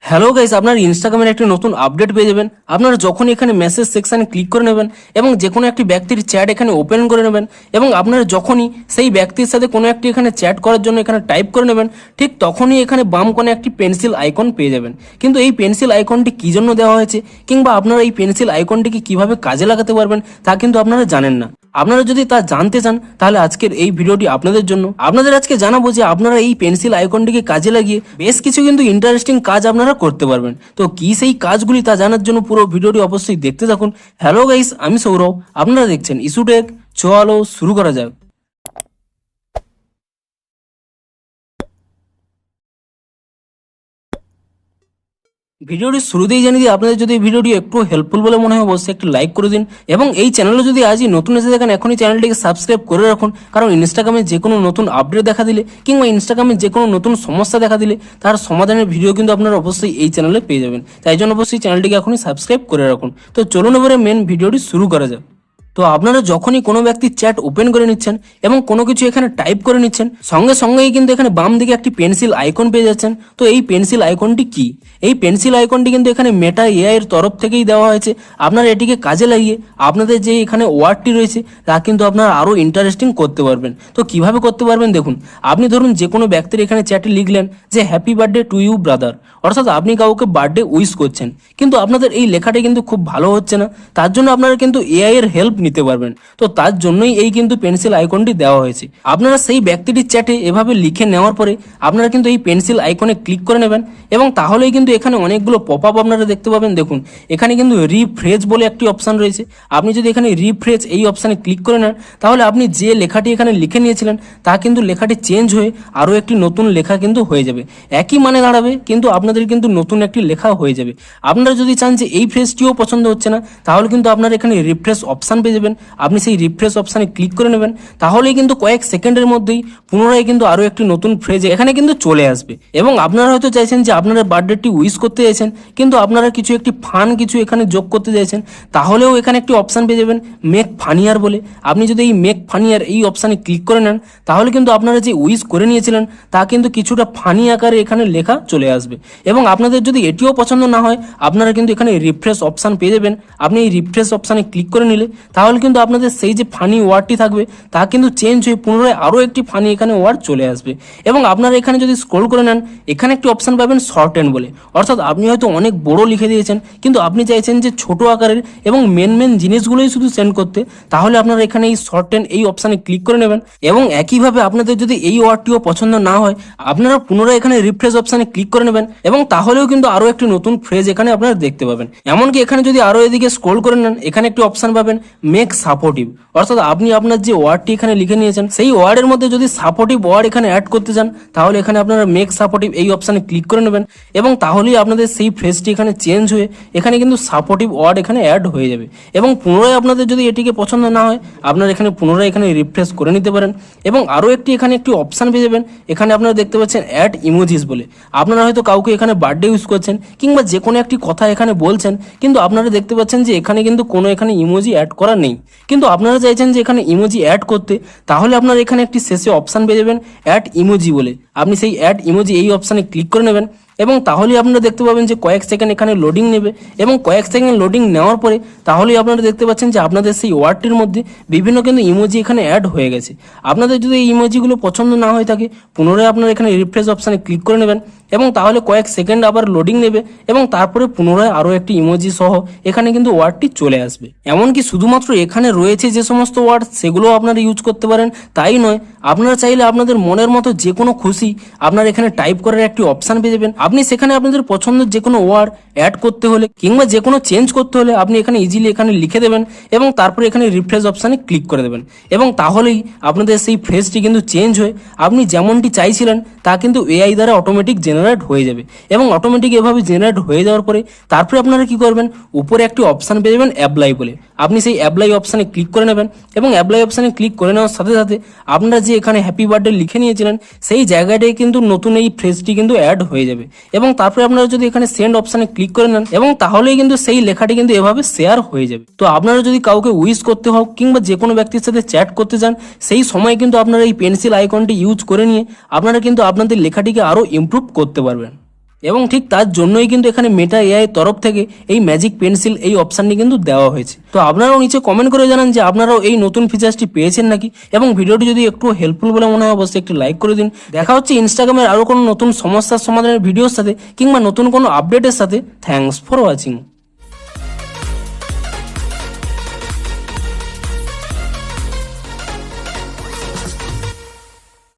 Hello guys, আপনার ইনস্টাগ্রামের একটি নতুন আপডেট পেয়ে যাবেন। আপনারা যখন এখানে মেসেজ সেকশনে ক্লিক করে নেবেন এবং যে কোনো একটি ব্যক্তির চ্যাট এখানে ওপেন করে নেবেন এবং আপনারা যখনই সেই ব্যক্তির সাথে কোনো একটি এখানে চ্যাট করার জন্য এখানে টাইপ করে নেবেন, ঠিক তখনই এখানে বাম কোণে একটি পেন্সিল আইকন পেয়ে যাবেন। কিন্তু এই পেন্সিল আইকনটি কী জন্য দেওয়া হয়েছে কিংবা আপনারা এই পেন্সিল আইকনটিকে কিভাবে কাজে লাগাতে পারবেন তা কিন্তু আপনারা জানেন না। আপনারা যদি তা জানতে চান তাহলে আজকের এই ভিডিওটি আপনাদের জন্য। আপনাদের আজকে জানাবো যে আপনারা এই পেন্সিল আইকনটিকে কাজে লাগিয়ে বেশ কিছু কিন্তু ইন্টারেস্টিং কাজ আপনারা করতে পারবেন। তো কি সেই কাজগুলি তা জানার জন্য পুরো ভিডিওটি অবশ্যই দেখতে থাকুন। হ্যালো গাইস, আমি সৌরভ, আপনারা দেখছেন ইস্যুটেক। চলো শুরু করা যাক। ভিডিওটি শুরুতেই জানিয়ে দিই, আপনাদের যদি ভিডিওটি একটু হেল্পফুল বলে মনে হয় অবশ্যই একটু লাইক করে দিন এবং এই চ্যানেলে যদি আজই নতুন এসে থাকেন এখনই চ্যানেলটিকে সাবস্ক্রাইব করে রাখুন, কারণ ইনস্টাগ্রামে যে কোনো নতুন আপডেট দেখা দিলে কিংবা ইনস্টাগ্রামে যে কোনো নতুন সমস্যা দেখা দিলে তার সমাধানের ভিডিও কিন্তু আপনারা অবশ্যই এই চ্যানেলে পেয়ে যাবেন। তাই জন্য অবশ্যই চ্যানেলটিকে এখনই সাবস্ক্রাইব করে রাখুন। তো চলুন এবারে মেন ভিডিওটি শুরু করা যাক। তো আপনারা যখনই কোনো ব্যক্তির চ্যাট ওপেন করে নিচ্ছেন এবং কোনো কিছু এখানে টাইপ করে নিচ্ছেন, সঙ্গে সঙ্গেই কিন্তু এখানে বাম দিকে একটি পেন্সিল আইকন পেয়ে যাচ্ছেন। তো এই পেন্সিল আইকনটি কি? এই পেন্সিল আইকনটি কিন্তু এখানে মেটা এআই এর তরফ থেকেই দেওয়া হয়েছে। আপনারা এটিকে কাজে লাগিয়ে আপনাদের যে এখানে ওয়ার্ডটি রয়েছে তা কিন্তু আপনারা আরও ইন্টারেস্টিং করতে পারবেন। তো কিভাবে করতে পারবেন দেখুন। আপনি ধরুন যে কোনো ব্যক্তির এখানে চ্যাটে লিখলেন যে happy birthday to you brother, অর্থাৎ আপনি কাউকে বার্থডে উইশ করছেন, কিন্তু আপনাদের এই লেখাটি কিন্তু খুব ভালো হচ্ছে না। তার জন্য আপনারা কিন্তু এআই এর হেল্প নিতে পারবেন। তো তার জন্যই এই কিন্তু পেন্সিল আইকনটি দেওয়া হয়েছে। আপনারা সেই ব্যক্তিটির চ্যাটে এভাবে লিখে নেওয়ার পরে আপনারা কিন্তু এই পেন্সিল আইকনে ক্লিক করে নেবেন এবং তাহলেই কিন্তু এখানে অনেকগুলো পপ আপ আপনারা দেখতে পাবেন। দেখুন এখানে কিন্তু রিফ্রেশ বলে একটি অপশান রয়েছে। আপনি যদি এখানে রিফ্রেশ এই অপশানে ক্লিক করে নেন তাহলে আপনি যে লেখাটি এখানে লিখে নিয়েছিলেন তা কিন্তু লেখাটি চেঞ্জ হয়ে আরও একটি নতুন লেখা কিন্তু হয়ে যাবে। একই মানে দাঁড়াবে কিন্তু আপনাদের কিন্তু নতুন একটি লেখা হয়ে যাবে। আপনারা যদি চান যে এই ফ্রেজটিও পছন্দ হচ্ছে না তাহলে কিন্তু আপনারা এখানে রিফ্রেশ অপশান পেয়ে যাবেন। আপনি সেই রিফ্রেশ অপশানে ক্লিক করে নেবেন, তাহলেই কিন্তু কয়েক সেকেন্ডের মধ্যেই পুনরায় কিন্তু আরও একটি নতুন ফ্রেজ এখানে কিন্তু চলে আসবে। এবং আপনারা হয়তো চাইছেন যে আপনারা বার্থডেটি উইশ করতে চাইছেন কিন্তু আপনারা কিছু একটি ফান কিছু এখানে যোগ করতে চাইছেন, তাহলেও এখানে একটি অপশান পেয়ে যাবেন মেক ফানিয়ার বলে। আপনি যদি এই মেক ফানিয়ার এই অপশানে ক্লিক করে নেন তাহলে কিন্তু আপনারা যে উইশ করে নিয়েছিলেন তা কিন্তু কিছুটা ফানি আকারে এখানে লেখা চলে আসবে। এবং আপনাদের যদি এটিও পছন্দ না হয় আপনারা কিন্তু এখানে রিফ্রেশ অপশান পেয়ে যাবেন। আপনি এই রিফ্রেশ অপশানে ক্লিক করে নিলে তাহলে কিন্তু আপনাদের সেই যে ফানি ওয়ার্ডটি থাকবে তা কিন্তু চেঞ্জ হয়ে পুনরায় আরও একটি ফানি এখানে ওয়ার্ড চলে আসবে। এবং আপনারা এখানে যদি স্ক্রল করে নেন এখানে একটি অপশান পাবেন শর্টেন বলে, অর্থাৎ আপনি হয়তো অনেক বড় লিখে দিয়েছেন কিন্তু আপনি চাইছেন যে ছোট আকারের এবং মেন জিনিসগুলোই শুধু সেন্ড করতে, তাহলে আপনারা এখানে এই শর্টেন এই অপশানে ক্লিক করে নেবেন। এবং একইভাবে আপনাদের যদি এই ওয়ার্ডটিও পছন্দ না হয় আপনারা পুনরায় এখানে রিফ্রেশ অপশানে ক্লিক করে নেবেন এবং তাহলেও কিন্তু আরও একটি নতুন ফ্রেজ এখানে আপনারা দেখতে পাবেন। এমনকি এখানে যদি আরও এদিকে স্ক্রল করে নেন এখানে একটি অপশান পাবেন মেক সাপোর্টিভ, অর্থাৎ আপনি আপনার যে ওয়ার্ডটি এখানে লিখে নিয়েছেন সেই ওয়ার্ডের মধ্যে যদি সাপোর্টিভ ওয়ার্ড এখানে অ্যাড করতে চান তাহলে এখানে আপনারা মেক সাপোর্টিভ এই অপশানে ক্লিক করে নেবেন এবং তাহলেই আপনাদের সেই ফ্রেজটি এখানে চেঞ্জ হয়ে এখানে কিন্তু সাপোর্টিভ ওয়ার্ড এখানে অ্যাড হয়ে যাবে। এবং পুনরায় আপনাদের যদি এটিকে পছন্দ না হয় আপনারা এখানে পুনরায় এখানে রিফ্রেশ করে নিতে পারেন। এবং আরও একটি এখানে একটি অপশান পেয়ে যাবেন, এখানে আপনারা দেখতে পাচ্ছেন অ্যাড ইমোজিস বলে। আপনারা হয়তো কাউকে এখানে বার্থডে ইউজ করছেন কিংবা যে কোনো একটি কথা এখানে বলছেন কিন্তু আপনারা দেখতে পাচ্ছেন যে এখানে কিন্তু কোনো এখানে ইমোজি অ্যাড করা নেই, কিন্তু আপনারা চাইছেন যে এখানে ইমোজি অ্যাড করতে, তাহলে আপনারা এখানে একটি শেষে অপশান পেয়ে যাবেন অ্যাড ইমোজি বলে। আপনি সেই অ্যাড ইমোজি এই অপশানে ক্লিক করে নেবেন এবং তাহলেই আপনারা দেখতে পাবেন যে কয়েক সেকেন্ড এখানে লোডিং নেবে এবং কয়েক সেকেন্ড লোডিং নেওয়ার পরে তাহলেই আপনারা দেখতে পাচ্ছেন যে আপনাদের সেই ওয়ার্ডটির মধ্যে বিভিন্ন কিন্তু ইমোজি এখানে অ্যাড হয়ে গেছে। আপনাদের যদি এই ইমোজিগুলো পছন্দ না হয়ে থাকে পুনরায় আপনারা এখানে রিফ্রেশ অপশানে ক্লিক করে নেবেন এবং তাহলে কয়েক সেকেন্ড আবার লোডিং নেবে এবং তারপরে পুনরায় আরও একটি ইমোজি সহ এখানে কিন্তু ওয়ার্ডটি চলে আসবে। এমনকি শুধুমাত্র এখানে রয়েছে যে সমস্ত ওয়ার্ড সেগুলো আপনারা ইউজ করতে পারেন তাই নয়, আপনারা চাইলে আপনাদের মনের মতো যে কোনো খুশি আপনারা এখানে টাইপ করার একটি অপশান পেয়ে যাবেন। আপনি সেখানে আপনাদের পছন্দের যে কোনো ওয়ার্ড অ্যাড করতে হলে কিংবা যে কোনো চেঞ্জ করতে হলে আপনি এখানে ইজিলি এখানে লিখে দেবেন এবং তারপরে এখানে রিফ্রেশ অপশানে ক্লিক করে দেবেন এবং তাহলেই আপনাদের সেই ফ্রেজটি কিন্তু চেঞ্জ হয়ে আপনি যেমনটি চাইছিলেন তা কিন্তু এআই দ্বারা অটোমেটিক জেনারেট হয়ে যাবে। এবং অটোমেটিক এভাবে জেনারেট হয়ে যাওয়ার পরে তারপরে আপনারা কি করবেন, উপরে একটি অপশান পেয়ে যাবেন অ্যাপ্লাই বলে। আপনি সেই অ্যাপ্লাই অপশানে ক্লিক করে নেবেন এবং অ্যাপ্লাই অপশানে ক্লিক করে নেওয়ার সাথে সাথে আপনারা যে এখানে হ্যাপি বার্থডে লিখে নিয়েছিলেন সেই জায়গাটায় কিন্তু নতুন এই ফ্রেজটি কিন্তু অ্যাড হয়ে যাবে। এবং তারপরে আপনারা যদি এখানে সেন্ড অপশানে ক্লিক করে নেন এবং তাহলেই কিন্তু সেই লেখাটি কিন্তু এভাবে শেয়ার হয়ে যাবে। তো আপনারা যদি কাউকে উইশ করতে হোক কিংবা যে কোনো ব্যক্তির সাথে চ্যাট করতে চান সেই সময় কিন্তু আপনারা এই পেন্সিল আইকনটি ইউজ করে নিয়ে আপনারা কিন্তু আপনাদের লেখাটিকে আরও ইমপ্রুভ করতে পারবেন। এবং ঠিক তার জন্যই কিন্তু এখানে মেটা এআই তরফ থেকে এই ম্যাজিক পেন্সিল এই অপশানটি কিন্তু দেওয়া হয়েছে। তো আপনারাও নিচে কমেন্ট করে জানান যে আপনারাও এই নতুন ফিচার্সটি পেয়েছেন নাকি, এবং ভিডিওটি যদি একটু হেল্পফুল বলে মনে হয় অবশ্যই একটি লাইক করে দিন। দেখা হচ্ছে ইনস্টাগ্রামের আরও কোনো নতুন সমস্যার সমাধানের ভিডিওর সাথে কিংবা নতুন কোনো আপডেটের সাথে। Thanks for watching.